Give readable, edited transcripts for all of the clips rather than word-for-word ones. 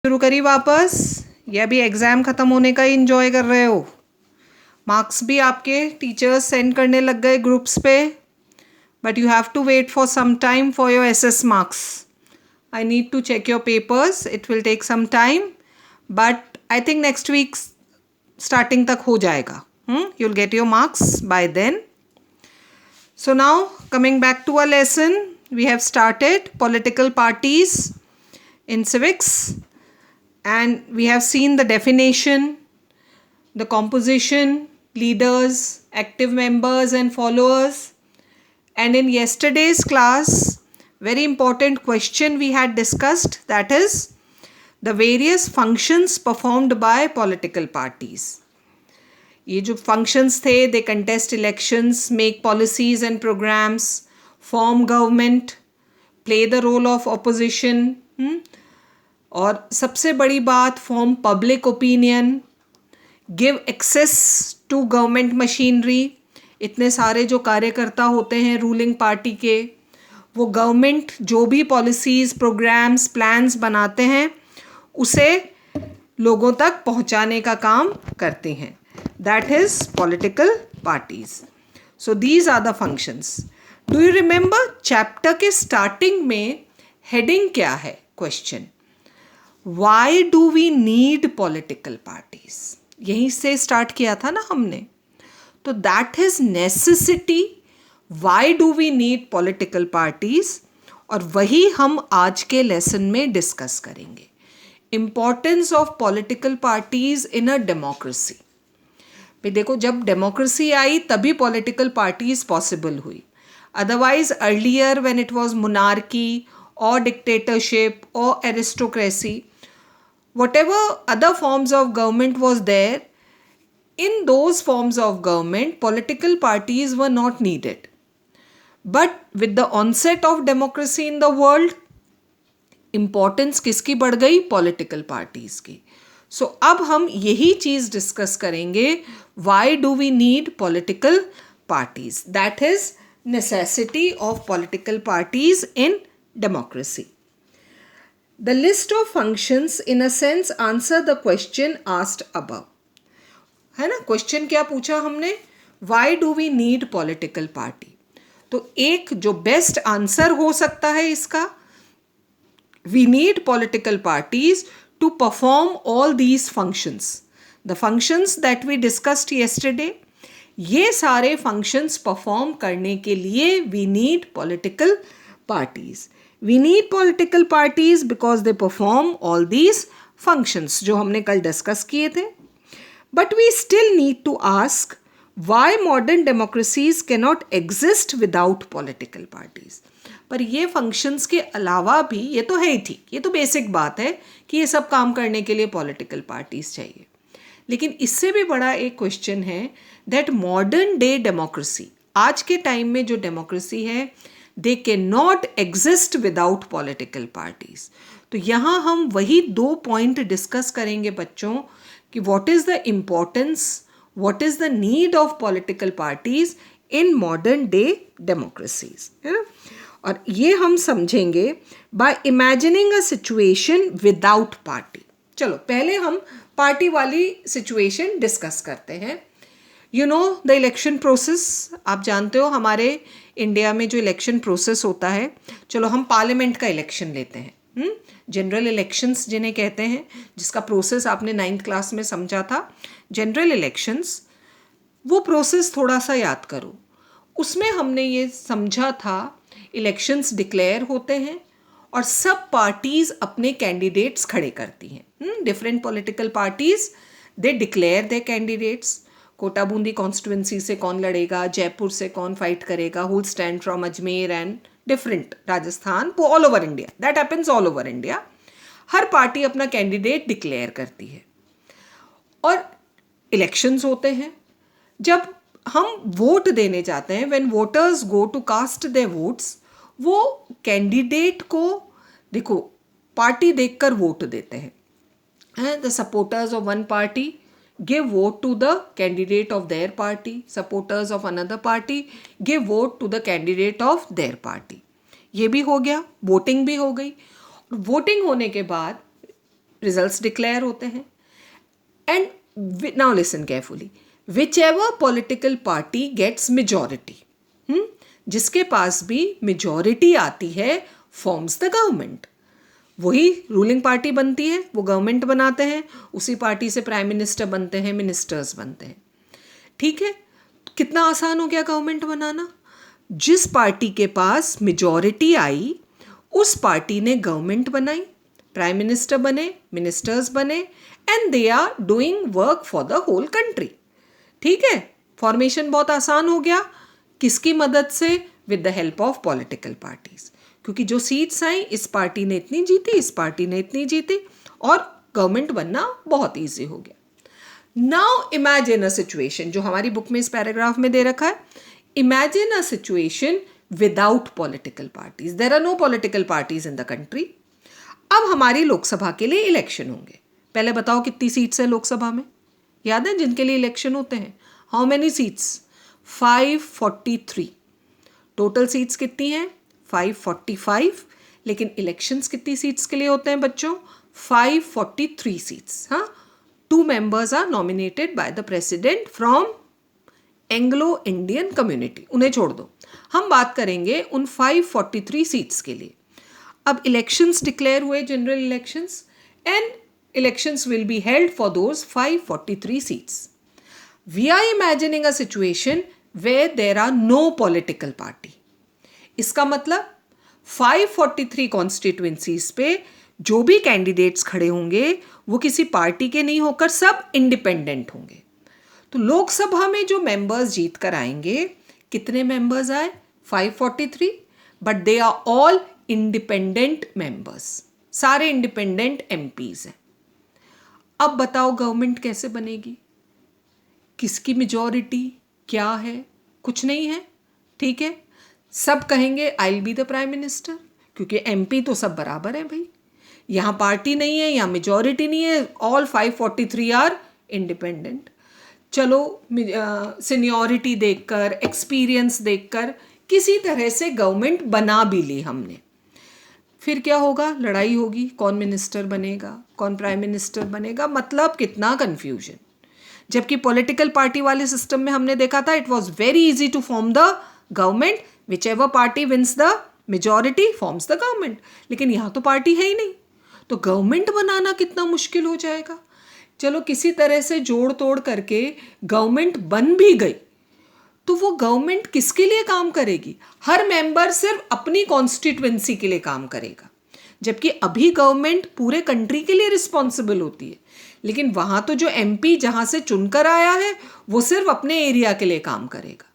शुरू करी वापस, या भी एग्ज़ाम ख़त्म होने का ही इंजॉय कर रहे हो? मार्क्स भी आपके टीचर्स सेंड करने लग गए ग्रुप्स पे, but you have to wait for some time for your SS marks. I need to check your papers. It will take some time, but I think next week starting तक हो जाएगा. You will get your marks by then. So now coming back to our lesson, we have started political parties in civics, and we have seen the definition, the composition, leaders, active members and followers. And in yesterday's class, very important question we had discussed, that is the various functions performed by political parties. ये जो functions थे, they contest elections, make policies and programs, form government, play the role of opposition, और सबसे बड़ी बात, form public opinion, give access to government machinery. इतने सारे जो कार्यकर्ता होते हैं रूलिंग पार्टी के, वो गवर्नमेंट जो भी पॉलिसीज़, प्रोग्राम्स, प्लान्स बनाते हैं उसे लोगों तक पहुंचाने का काम करते हैं. That is political parties. So these are the functions. Do you remember chapter के starting में heading क्या है? Question. Why do we need political parties? यहीं से start किया था ना हमने. तो that is necessity. Why do we need political parties? और वही हम आज के lesson में discuss करेंगे. Importance of political parties in a democracy. भी देखो, जब डेमोक्रेसी आई तभी पॉलिटिकल पार्टीज पॉसिबल हुई. Otherwise earlier when it was monarchy और डिक्टेटरशिप और aristocracy, whatever other forms of government was there, in those forms of government political parties were not needed. But with the onset of democracy in the world, importance किसकी बढ़ गई? Political parties की. सो अब हम यही चीज़ discuss करेंगे. Why do we need political parties? That is necessity of political parties in democracy. The list of functions in a sense answer the question asked above. है ना, क्वेश्चन क्या पूछा हमने? Why do we need political party. तो एक जो best answer हो सकता है इसका, we need political parties to perform all these functions. The functions that we discussed yesterday, ये सारे functions perform करने के लिए we need political parties. We need political parties because they perform all these functions जो हमने कल discuss किए थे. But we still need to ask why modern democracies cannot exist without political parties. पर ये फंक्शंस के अलावा भी, ये तो है ही ठीक, ये तो बेसिक बात है कि ये सब काम करने के लिए पॉलिटिकल पार्टीज चाहिए. लेकिन इससे भी बड़ा एक क्वेश्चन है दैट मॉडर्न डे डेमोक्रेसी, आज के टाइम में जो डेमोक्रेसी है, they can not exist without political parties. तो यहाँ हम वही 2 पॉइंट डिस्कस करेंगे बच्चों कि what is the importance, what is the need of political parties in modern day democracies, है ना. और ये हम समझेंगे by imagining a situation without party. चलो पहले हम पार्टी वाली सिचुएशन डिस्कस करते हैं. You know the election process, आप जानते हो हमारे इंडिया में जो इलेक्शन प्रोसेस होता है. चलो हम पार्लियामेंट का इलेक्शन लेते हैं, जनरल इलेक्शंस जिन्हें कहते हैं, जिसका प्रोसेस आपने 9th क्लास में समझा था. जनरल इलेक्शंस, वो प्रोसेस थोड़ा सा याद करो. उसमें हमने ये समझा था इलेक्शंस डिक्लेयर होते हैं और सब पार्टीज अपने कैंडिडेट्स खड़े करती हैं. Different political parties they declare their candidates. Kota Bundi constituency से कौन लड़ेगा, जयपुर से कौन फाइट करेगा, who will stand from Ajmer and different, Rajasthan, all over India. That happens all over India. हर पार्टी अपना कैंडिडेट डिक्लेयर करती है और इलेक्शंस होते हैं. जब हम वोट देने जाते हैं, when voters go to cast their votes, वो कैंडिडेट को देखो पार्टी देखकर वोट देते हैं. The supporters of one party give vote to the candidate of their party, supporters of another party give vote to the candidate of their party. ये भी हो गया, वोटिंग भी हो गई. वोटिंग होने के बाद रिजल्ट्स डिक्लेयर होते हैं। And now listen carefully, whichever political party gets majority, जिसके पास भी मेजॉरिटी आती है फॉर्म्स द गवर्नमेंट। वही रूलिंग पार्टी बनती है, वो गवर्नमेंट बनाते हैं, उसी पार्टी से प्राइम मिनिस्टर बनते हैं, मिनिस्टर्स बनते हैं। ठीक है, कितना आसान हो गया गवर्नमेंट बनाना। जिस पार्टी के पास मेजॉरिटी आई उस पार्टी ने गवर्नमेंट बनाई, प्राइम मिनिस्टर बने, मिनिस्टर्स बने, and they are doing work for the whole country. ठीक है, फॉर्मेशन बहुत आसान हो गया। किसकी मदद से? With the help of political parties, क्योंकि जो सीट्स आई इस पार्टी ने इतनी जीती, इस पार्टी ने इतनी जीती, और गवर्नमेंट बनना बहुत ईजी हो गया। नाउ इमेजिन अ सिचुएशन, जो हमारी बुक में इस पैराग्राफ में दे रखा है, imagine a situation without political parties. There are no political parties in the country. अब हमारी लोकसभा के लिए इलेक्शन होंगे। पहले बताओ कितनी सीट्स है लोकसभा में? याद है जिनके लिए इलेक्शन होते हैं? How many seats? 543। Total seats कितनी हैं? 545। लेकिन इलेक्शंस कितनी सीट्स के लिए होते हैं बच्चों? 543 सीट्स। हाँ, 2 members are nominated by the president from Anglo Indian community. उन्हें छोड़ दो, हम बात करेंगे उन 543 सीट्स के लिए। अब इलेक्शंस डिक्लेयर हुए, general elections, and elections will be held for those 543 seats. We are imagining a situation where there are no political party. इसका मतलब 543 कॉन्स्टिट्यूएंसीज पे जो भी कैंडिडेट्स खड़े होंगे वो किसी पार्टी के नहीं होकर सब इंडिपेंडेंट होंगे। तो लोकसभा में जो मेंबर्स जीत कर आएंगे, कितने मेंबर्स आए? 543, but they are all independent members, सारे इंडिपेंडेंट एमपीज हैं। अब बताओ गवर्नमेंट कैसे बनेगी? किसकी मेजॉरिटी क्या है? कुछ नहीं है। ठीक है, सब कहेंगे I will be the prime minister, क्योंकि एमपी तो सब बराबर है भाई, यहाँ पार्टी नहीं है, यहाँ मेजॉरिटी नहीं है, ऑल 543 आर इंडिपेंडेंट। चलो सीनियरिटी देखकर, एक्सपीरियंस देखकर किसी तरह से गवर्नमेंट बना भी ली हमने। फिर क्या होगा? लड़ाई होगी, कौन मिनिस्टर बनेगा, कौन प्राइम मिनिस्टर बनेगा। मतलब कितना कन्फ्यूजन। जबकि पॉलिटिकल पार्टी वाले सिस्टम में हमने देखा था it was very easy to form the government, whichever party wins the majority forms the government. लेकिन यहाँ तो पार्टी है ही नहीं, तो गवर्नमेंट बनाना कितना मुश्किल हो जाएगा। चलो किसी तरह से जोड़ तोड़ करके गवर्नमेंट बन भी गई, तो वो गवर्नमेंट किसके लिए काम करेगी? हर मेंबर सिर्फ अपनी कॉन्स्टिट्यूएंसी के लिए काम करेगा, जबकि अभी गवर्नमेंट पूरे कंट्री के लिए रिस्पॉन्सिबल होती है। लेकिन वहाँ तो जो एमपी जहाँ से चुनकर आया है वो सिर्फ अपने एरिया के लिए काम करेगा।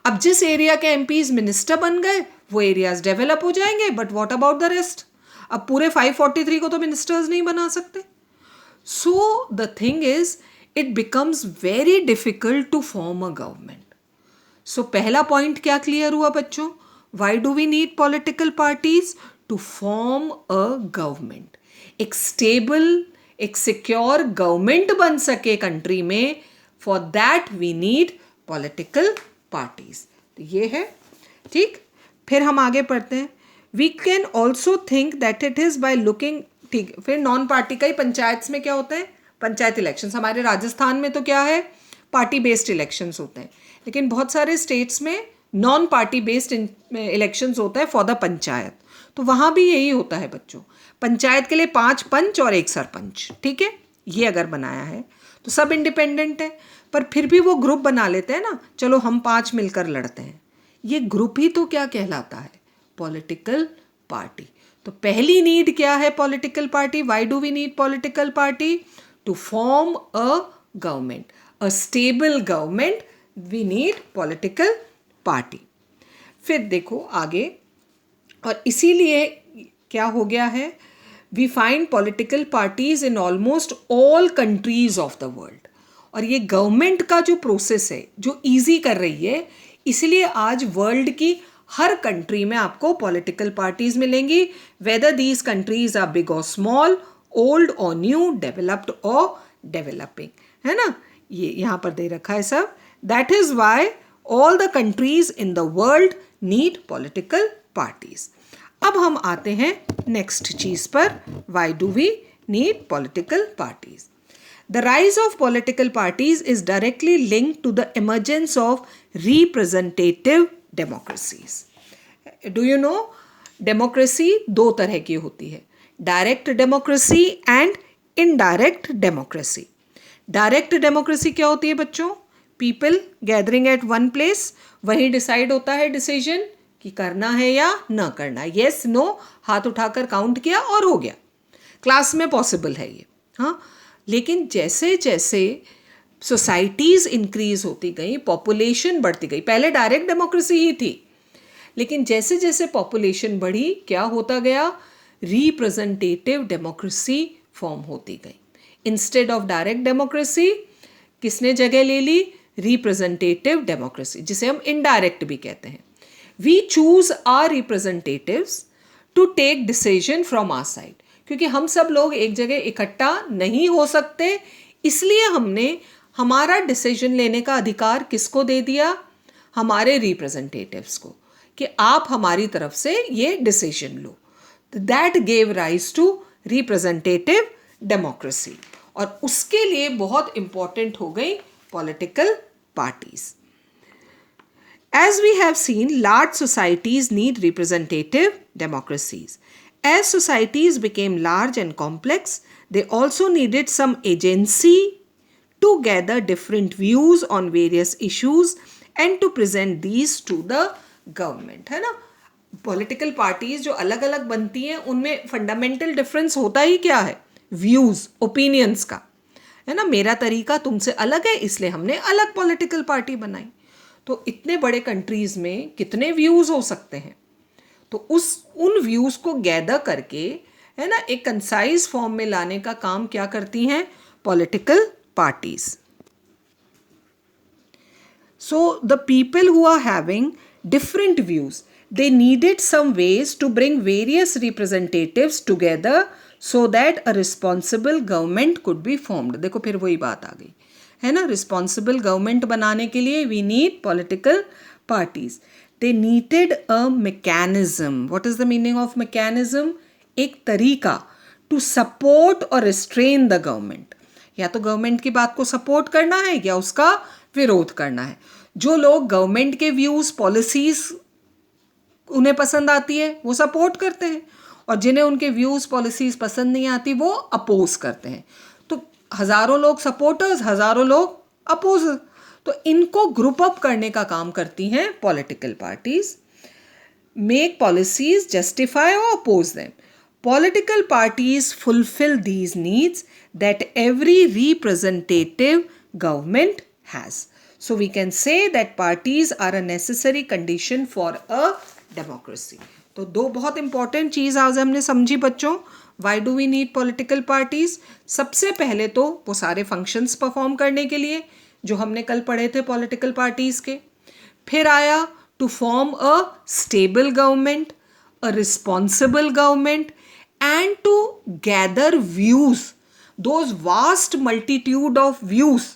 अब जिस एरिया के एमपीज मिनिस्टर बन गए वो एरियाज डेवलप हो जाएंगे, but what about the rest? अब पूरे 543 को तो मिनिस्टर्स नहीं बना सकते। So the thing is it becomes very difficult to form a government. So पहला पॉइंट क्या क्लियर हुआ बच्चों? Why do we need political parties? To form a government. एक स्टेबल, एक सिक्योर गवर्नमेंट बन सके कंट्री में, for that we need political parties. तो ये है। ठीक, फिर हम आगे पढ़ते हैं। We can also think that it is by looking. ठीक, फिर नॉन पार्टी का ही पंचायत में क्या होता है? पंचायत इलेक्शंस। हमारे राजस्थान में तो क्या है? पार्टी बेस्ड इलेक्शंस होते हैं, लेकिन बहुत सारे स्टेट्स में नॉन पार्टी बेस्ड इलेक्शंस होता है फॉर द पंचायत। तो वहाँ भी यही होता है बच्चों, पंचायत के लिए 5 पंच और 1 सरपंच। ठीक है, ये अगर बनाया है तो सब इंडिपेंडेंट है, पर फिर भी वो ग्रुप बना लेते हैं ना, चलो हम 5 मिलकर लड़ते हैं। ये ग्रुप ही तो क्या कहलाता है? Political party. तो पहली नीड क्या है political party? Why do we need political party? To form a government, a stable government, we need political party. फिर देखो आगे, और इसीलिए क्या हो गया है? We find political parties in almost all countries of the world. और ये गवर्नमेंट का जो प्रोसेस है जो ईजी कर रही है, इसलिए आज वर्ल्ड की हर कंट्री में आपको पॉलिटिकल पार्टीज मिलेंगी, whether these countries are big और स्मॉल, ओल्ड और न्यू, डेवलप्ड और डेवलपिंग, है ना? ये यहाँ पर दे रखा है सब। That is why all the countries in the world need political parties. अब हम आते हैं नेक्स्ट चीज पर, why do we need political parties. The rise of political parties is directly linked to the emergence of representative democracies. Do you know, democracy दो तरह की होती है, direct democracy and indirect democracy. Direct democracy क्या होती है बच्चों? People gathering at one place, वहीं डिसाइड होता है डिसीजन कि करना है या ना करना है. येस नो हाथ उठाकर काउंट किया और हो गया. क्लास में पॉसिबल है ये. हाँ, लेकिन जैसे जैसे सोसाइटीज़ इंक्रीज होती गई, पॉपुलेशन बढ़ती गई, पहले डायरेक्ट डेमोक्रेसी ही थी, लेकिन जैसे जैसे पॉपुलेशन बढ़ी क्या होता गया? रिप्रेजेंटेटिव डेमोक्रेसी फॉर्म होती गई. इंस्टेड ऑफ डायरेक्ट डेमोक्रेसी किसने जगह ले ली? रिप्रेजेंटेटिव डेमोक्रेसी, जिसे हम इनडायरेक्ट भी कहते हैं. We choose our representatives to take decision from our side, क्योंकि हम सब लोग एक जगह इकट्ठा नहीं हो सकते, इसलिए हमने हमारा डिसीजन लेने का अधिकार किसको दे दिया? हमारे रिप्रेजेंटेटिव्स को, कि आप हमारी तरफ से ये डिसीजन लो. That gave rise to representative democracy. और उसके लिए बहुत इंपॉर्टेंट हो गई political parties. As we have seen, large societies need representative democracies. As societies became large and complex, they also needed some agency to gather different views on various issues and to present these to the government. है ना? Political parties जो अलग अलग बनती हैं उनमें fundamental difference होता ही क्या है? व्यूज़, ओपिनियंस का, है ना. मेरा तरीका तुमसे अलग है, इसलिए हमने अलग पॉलिटिकल पार्टी बनाई. तो इतने बड़े कंट्रीज़ में कितने व्यूज़ हो सकते हैं? तो उन व्यूज़ को गैदर करके, है ना, एक कंसाइज फॉर्म में लाने का काम क्या करती हैं? Political parties. So the people who are having different views, they needed some ways to bring various representatives together so that a responsible government could be formed. देखो फिर वही बात आ गई, है ना. रिस्पॉन्सिबल गवर्नमेंट बनाने के लिए we need political parties. They needed a mechanism. What is the meaning of mechanism? एक तरीका टू सपोर्ट और रिस्ट्रेन द गवर्नमेंट. या तो गवर्नमेंट की बात को सपोर्ट करना है या उसका विरोध करना है. जो लोग गवर्नमेंट के व्यूज़, पॉलिसीज़ उन्हें पसंद आती है वो सपोर्ट करते हैं, और जिन्हें उनके व्यूज़, पॉलिसीज़ पसंद नहीं आती वो अपोज करते हैं. तो हज़ारों लोग सपोर्टर्स, हज़ारों लोग अपोजर. तो इनको ग्रुप अप करने का काम करती हैं political parties. Make policies, justify और oppose them. Political parties fulfill these needs that every representative government has. So we can say that parties are a necessary condition for a democracy. तो दो बहुत important चीज़ आज हमने समझी बच्चों. Why do we need political parties? सबसे पहले तो वो सारे फंक्शंस परफॉर्म करने के लिए जो हमने कल पढ़े थे पॉलिटिकल पार्टीज़ के. फिर आया to form a stable government, a responsible government, and to gather views, those vast multitude of views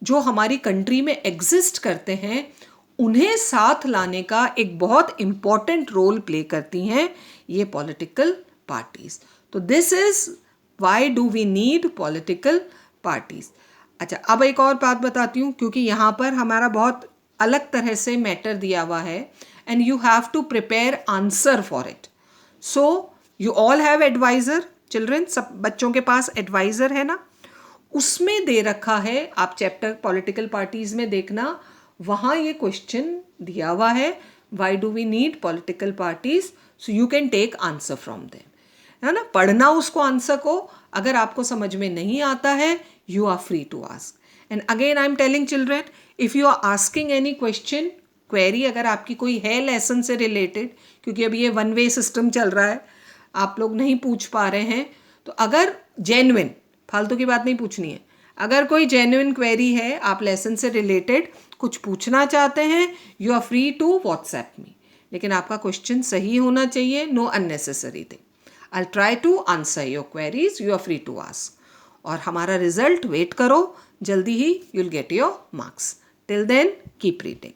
जो हमारी कंट्री में एग्जिस्ट करते हैं, उन्हें साथ लाने का एक बहुत इम्पॉर्टेंट रोल प्ले करती हैं ये पॉलिटिकल पार्टीज. तो this is why do we need political parties. अच्छा, अब एक और बात बताती हूँ, क्योंकि यहाँ पर हमारा बहुत अलग तरह से मैटर दिया हुआ है and you have to prepare answer for it. So you all have adviser children, सब बच्चों के पास एडवाइज़र है ना. उसमें दे रखा है, आप चैप्टर पॉलिटिकल पार्टीज़ में देखना, वहाँ ये क्वेश्चन दिया हुआ है, why do we need political parties. So you can take answer from them, है ना. पढ़ना उसको आंसर को. अगर आपको समझ में नहीं आता है, you are free to ask. And again I am telling children, if you are asking any question, query अगर आपकी कोई है लेसन से रिलेटेड, क्योंकि अभी ये वन वे सिस्टम चल रहा है, आप लोग नहीं पूछ पा रहे हैं, तो अगर जेन्युइन, फालतू की बात नहीं पूछनी है, अगर कोई जेन्युइन क्वेरी है, आप लेसन से रिलेटेड कुछ पूछना चाहते हैं, you are free to WhatsApp me. लेकिन आपका क्वेश्चन सही होना चाहिए, no unnecessary thing. I try to answer your queries, you are free to ask. और हमारा रिजल्ट वेट करो, जल्दी ही you will get your marks. Till then keep reading.